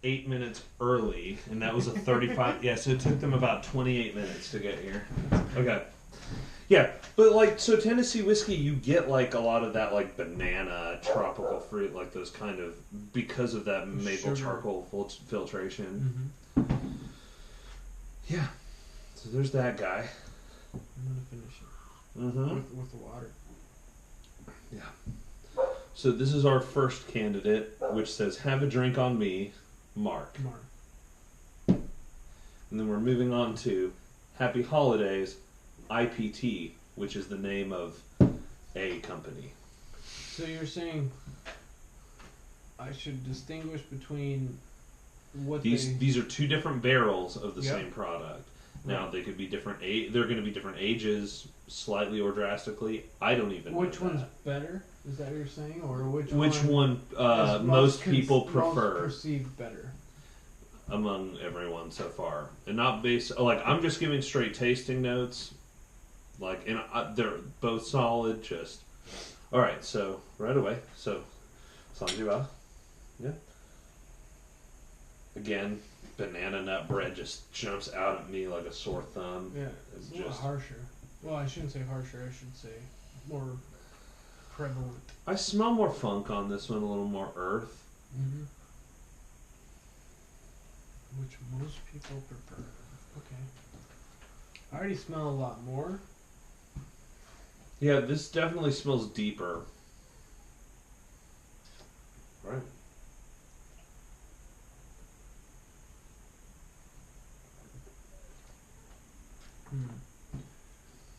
8 minutes early, and that was a 35. Yeah, so it took them about 28 minutes to get here. Okay. Yeah, but like, so Tennessee whiskey, you get like a lot of that like banana, tropical fruit, like those kind of, because of that maple charcoal filtration. Mm-hmm. Yeah. So there's that guy. I'm gonna finish it with the water. Yeah. So this is our first candidate, which says, "Have a drink on me, Mark." And then we're moving on to "Happy Holidays, IPT," which is the name of a company. So you're saying I should distinguish between what these are two different barrels of the same product. Now they could be different. They're going to be different ages, slightly or drastically. I don't even know which one's better. Is that what you're saying, or which one most people prefer? Most perceived better among everyone so far, and not based like I'm just giving straight tasting notes. Like, and they're both solid. Just all right. So right away. So Sanjiva, yeah. Again, banana nut bread just jumps out at me like a sore thumb. Yeah, it's a little harsher. Well, I shouldn't say harsher. I should say more prevalent. I smell more funk on this one, a little more earth. Mm-hmm. Which most people prefer. Okay. I already smell a lot more. Yeah, this definitely smells deeper. Right.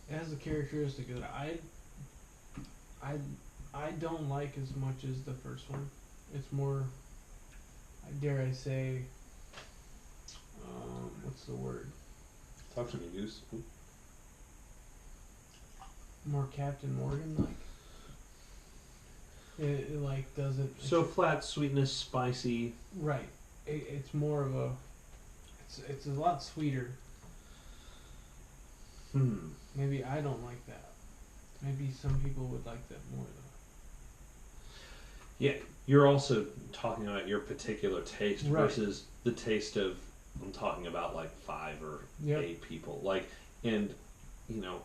It has a characteristic that I don't like as much as the first one. It's more, dare I say, what's the word? Talk to me, Goose. More Captain Morgan like. It like doesn't. So flat, sweetness, spicy. Right. It's more of a. It's a lot sweeter. Maybe I don't like that. Maybe some people would like that more though. Yeah, you're also talking about your particular taste versus the taste of, I'm talking about like 5 or 8 people. Like, and you know,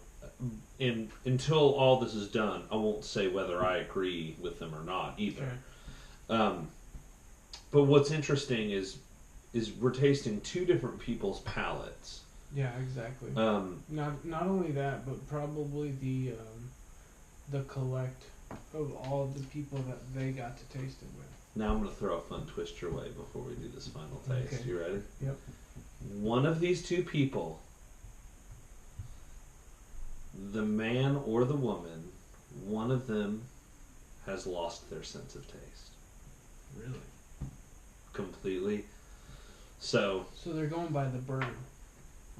until all this is done, I won't say whether I agree with them or not either. Okay. But what's interesting is we're tasting 2 different people's palates. Yeah, exactly. Not only that, but probably the collect of all of the people that they got to taste it with. Now I'm going to throw a fun twist your way before we do this final taste. Okay. You ready? Yep. One of these 2 people, the man or the woman, one of them has lost their sense of taste. Really? Completely. So they're going by the burn.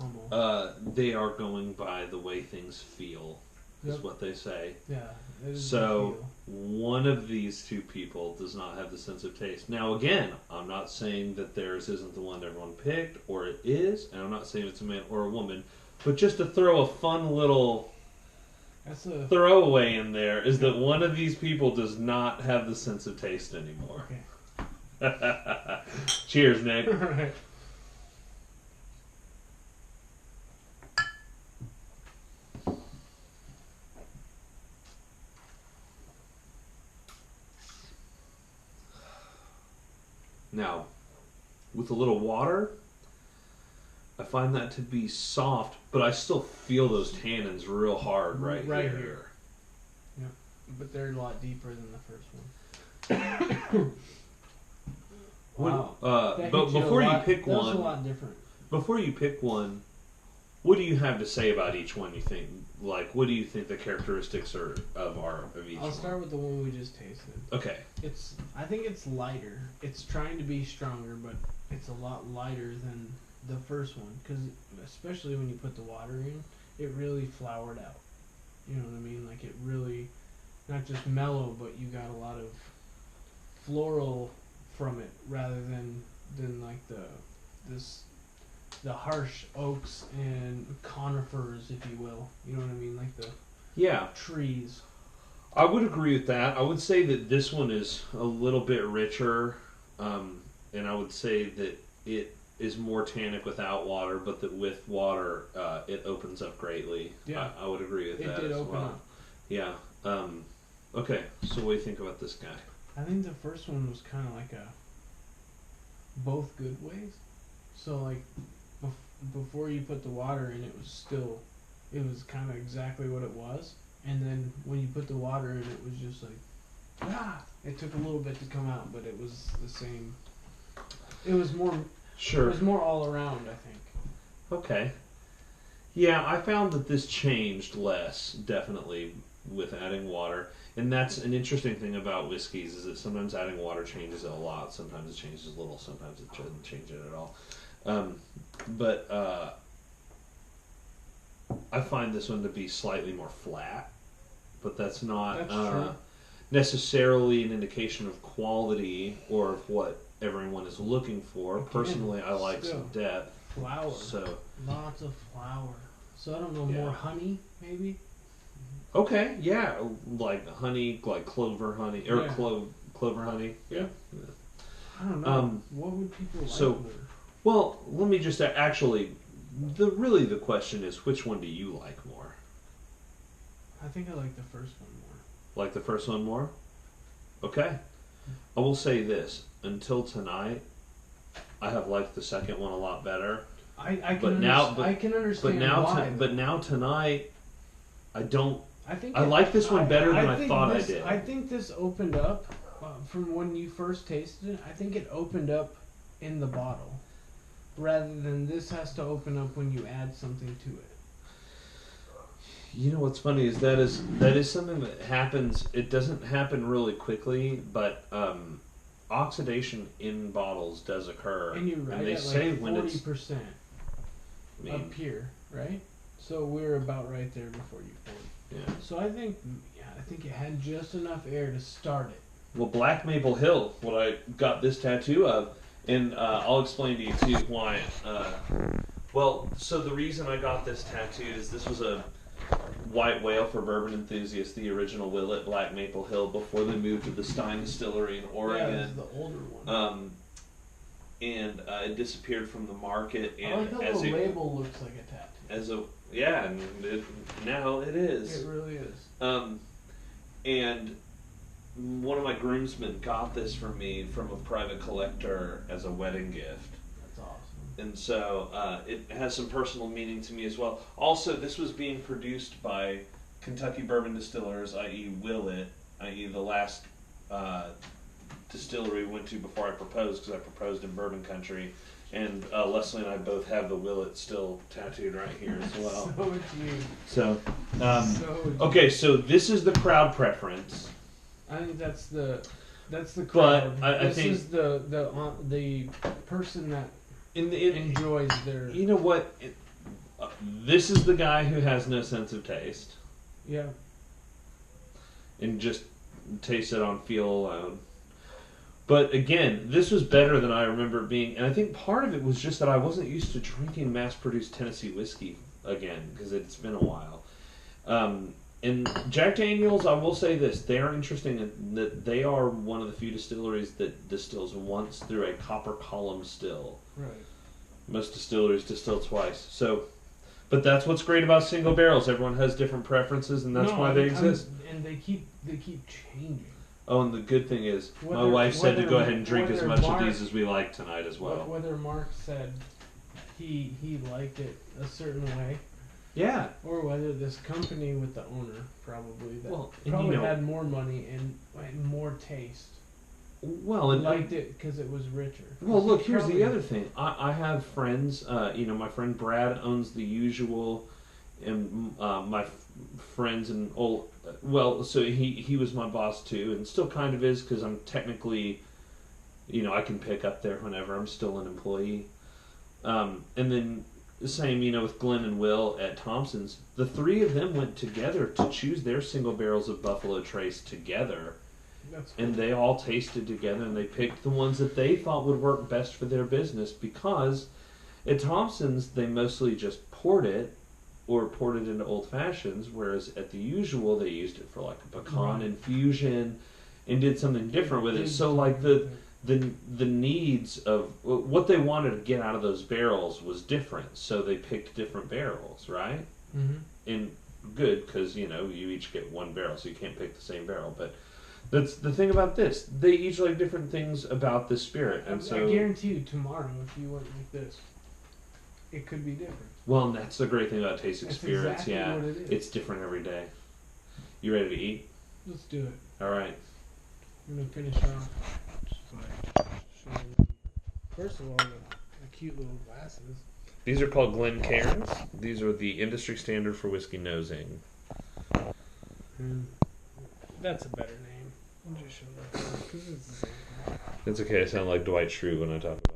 Almost. They are going by the way things feel, is what they say. Yeah. So one of these 2 people does not have the sense of taste. Now again, I'm not saying that theirs isn't the one everyone picked, or it is, and I'm not saying it's a man or a woman, but just to throw a fun little throwaway in there is that one of these people does not have the sense of taste anymore. Okay. Cheers, Nick. All right. Now, with a little water, I find that to be soft, but I still feel those tannins real hard right here. Yeah, but they're a lot deeper than the first one. Wow. But before you pick one, that's a lot different. Before you pick one, what do you have to say about each one? You think, like, what do you think the characteristics are of each one? I'll start with the one we just tasted. Okay. I think it's lighter. It's trying to be stronger, but it's a lot lighter than the first one, because especially when you put the water in, it really flowered out. You know what I mean? Like, it really, not just mellow, but you got a lot of floral from it, rather than like the harsh oaks and conifers, if you will. You know what I mean? Like the trees. I would agree with that. I would say that this one is a little bit richer. and I would say that it is more tannic without water, but that with water, it opens up greatly. Yeah. I would agree with that It did as open well. up. Yeah. Okay, so what do you think about this guy? I think the first one was kind of like a both good ways. So like before you put the water in, it was kind of exactly what it was, and then when you put the water in, it was just like it took a little bit to come out, but it was the same. It was more. Sure. It was more all around, I think. Okay. Yeah, I found that this changed less, definitely, with adding water. And that's an interesting thing about whiskeys, is that sometimes adding water changes it a lot. Sometimes it changes a little. Sometimes it doesn't change it at all. But I find this one to be slightly more flat. But that's not necessarily an indication of quality or of what everyone is looking for. Again, personally, I like some depth. Flower. So lots of flower. So I don't know, more honey maybe. Okay, yeah, like honey, like clover honey or clover honey. Yeah. I don't know. What would people like more? Well, let me just actually. The question is, which one do you like more? I think I like the first one more. Like the first one more? Okay. I will say this. Until tonight, I have liked the second one a lot better. I can understand why. But now tonight, I don't. I like this one better than I thought I did. I think this opened up from when you first tasted it. I think it opened up in the bottle, rather than this has to open up when you add something to it. You know what's funny is that is something that happens. It doesn't happen really quickly, but oxidation in bottles does occur. And you're right. And they say when it's 40% up here, right? So we're about right there before you poured. Yeah. So I think it had just enough air to start it. Well, Black Maple Hill, what I got this tattoo of, and I'll explain to you too why. So the reason I got this tattoo is this was a white whale for bourbon enthusiasts, the original Willet Black Maple Hill, before they moved to the Stein Distillery in Oregon. Yeah, this is the older one. And it disappeared from the market. And I like how the label looks like a tattoo. And now it is. It really is. And one of my groomsmen got this for me from a private collector as a wedding gift. That's awesome. And so it has some personal meaning to me as well. Also, this was being produced by Kentucky Bourbon Distillers, i.e. Willet, i.e. the last distillery we went to before I proposed, because I proposed in bourbon country. And Leslie and I both have the Willet still tattooed right here as well. So would you. So, okay, so this is the crowd preference. I think that's the crowd. But I this think is the person that enjoys their. You know what? This is the guy who has no sense of taste. Yeah. And just tastes it on feel alone. But again, this was better than I remember it being, and I think part of it was just that I wasn't used to drinking mass-produced Tennessee whiskey again, because it's been a while. And Jack Daniel's, I will say this, they are interesting in that they are one of the few distilleries that distills once through a copper column still. Right. Most distilleries distill twice. So, but that's what's great about single barrels. Everyone has different preferences, and that's why they exist. And they keep changing. Oh, and the good thing is, my wife said to go ahead and drink as much of these as we like tonight as well. Whether Mark said he liked it a certain way, yeah, or whether this company with the owner probably probably had more money and more taste. Well, and liked it because it was richer. Well, look, here's the other thing. I have friends. My friend Brad owns The Usual, and my friends and old. Well, so he was my boss too, and still kind of is, because I'm technically, I can pick up there whenever. I'm still an employee. And then the same, with Glenn and Will at Thompson's. The three of them went together to choose their single barrels of Buffalo Trace together. That's cool. And they all tasted together, and they picked the ones that they thought would work best for their business, because at Thompson's they mostly just poured it into old fashions, whereas at The Usual they used it for like a pecan infusion and did something different with it. So like the the needs of what they wanted to get out of those barrels was different, so they picked different barrels, right? Mm-hmm. And good, because you each get one barrel, so you can't pick the same barrel. But that's the thing about this; they each like different things about the spirit, and so I guarantee you, tomorrow, if you went like this, it could be different. Well, and that's the great thing about tasting That's spirits. exactly Yeah, what it is. it's different every day. You ready to eat? Let's do it. All right. I'm gonna finish off just by showing you. First of all, the cute little glasses. These are called Glencairns. These are the industry standard for whiskey nosing. And that's a better name. I'll just show that because it's the same thing. It's okay. I sound like Dwight Schrute when I talk about